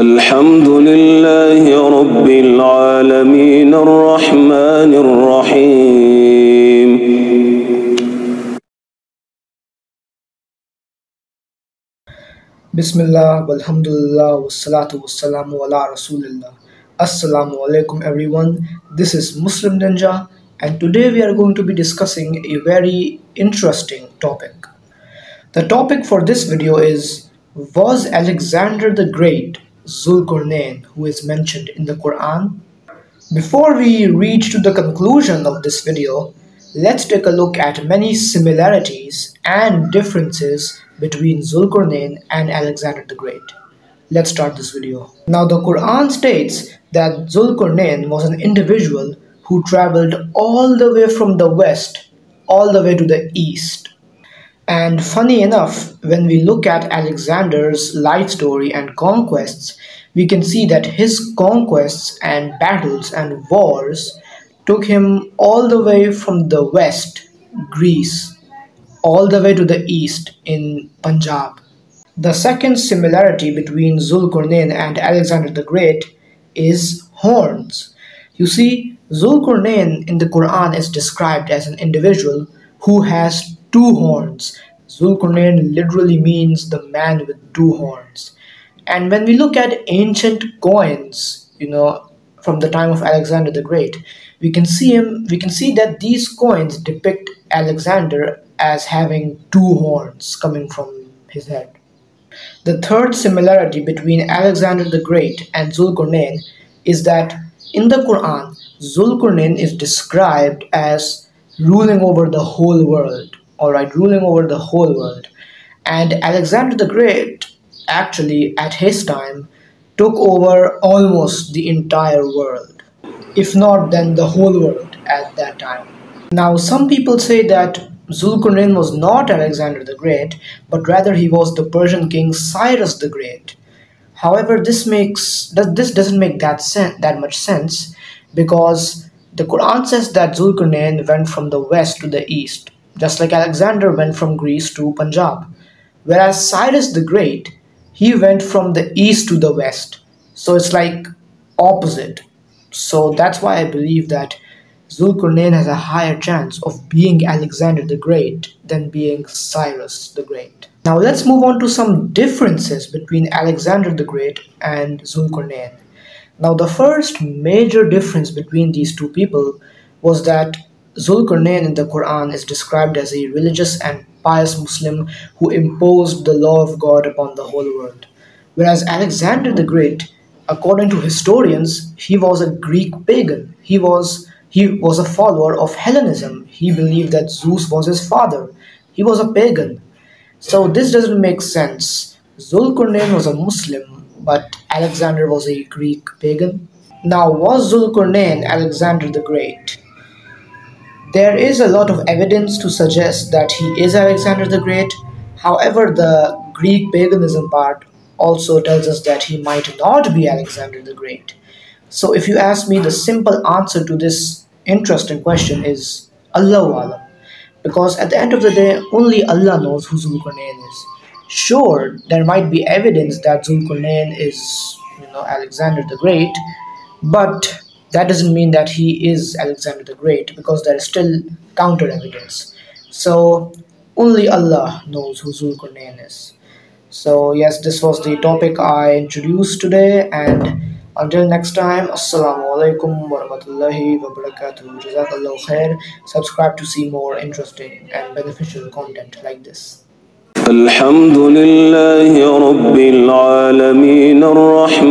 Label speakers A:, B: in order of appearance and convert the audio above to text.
A: الحمد لله رب العالمين الرحمن الرحيم
B: Bismillah, walhamdulillah, wassalatu wassalamu ala rasulillah. Assalamu alaikum everyone. This is Muslim Ninja, and today we are going to be discussing a very interesting topic. The topic for this video is: was Alexander the Great Qurnayn, who is mentioned in the Quran? Before we reach to the conclusion of this video, let's take a look at many similarities and differences between Zulqarnain and Alexander the Great. Let's start this video. Now, the Quran states that Zulqarnain was an individual who traveled all the way from the west all the way to the east. And funny enough, when we look at Alexander's life story and conquests, we can see that his conquests and battles and wars took him all the way from the west, Greece, all the way to the east in Punjab. The second similarity between Zulqarnain and Alexander the Great is horns. You see, Zulqarnain in the Quran is described as an individual who has two horns. Zulqarnain literally means the man with two horns. And when we look at ancient coins, from the time of Alexander the Great, we can see that these coins depict Alexander as having two horns coming from his head. The third similarity between Alexander the Great and Zulqarnain is that in the Quran, Zulqarnain is described as ruling over the whole world. Alright, ruling over the whole world. And Alexander the Great, actually at his time, took over almost the entire world, if not then the whole world at that time. Now, some people say that Zulqarnain was not Alexander the Great, but rather he was the Persian king Cyrus the Great. However, this doesn't make that much sense, because the Quran says that Zulqarnain went from the west to the east, just like Alexander went from Greece to Punjab. Whereas Cyrus the Great, he went from the east to the west. So it's like opposite. So that's why I believe that Zulqarnain has a higher chance of being Alexander the Great than being Cyrus the Great. Now let's move on to some differences between Alexander the Great and Zulqarnain. Now, the first major difference between these two people was that Zulqarnain in the Quran is described as a religious and pious Muslim who imposed the law of God upon the whole world. Whereas Alexander the Great, according to historians, he was a Greek pagan. He was a follower of Hellenism. He believed that Zeus was his father. He was a pagan. So this doesn't make sense. Zulqarnain was a Muslim, but Alexander was a Greek pagan. Now, was Zulqarnain Alexander the Great? There is a lot of evidence to suggest that he is Alexander the Great. However, the Greek paganism part also tells us that he might not be Alexander the Great. So if you ask me, the simple answer to this interesting question is Allahu Alam. Because at the end of the day, only Allah knows who Zulqarnain is. Sure, there might be evidence that Zulqarnain is, Alexander the Great, but that doesn't mean that he is Alexander the Great, because there is still counter evidence. So only Allah knows who Zulqarnain is. So yes, this was the topic I introduced today, and until next time, Assalamu alaikum wa rahmatullahi wa barakatuh. Jazakallahu khair. Subscribe to see more interesting and beneficial content like this.
A: الحمد لله رب العالمين الرحمن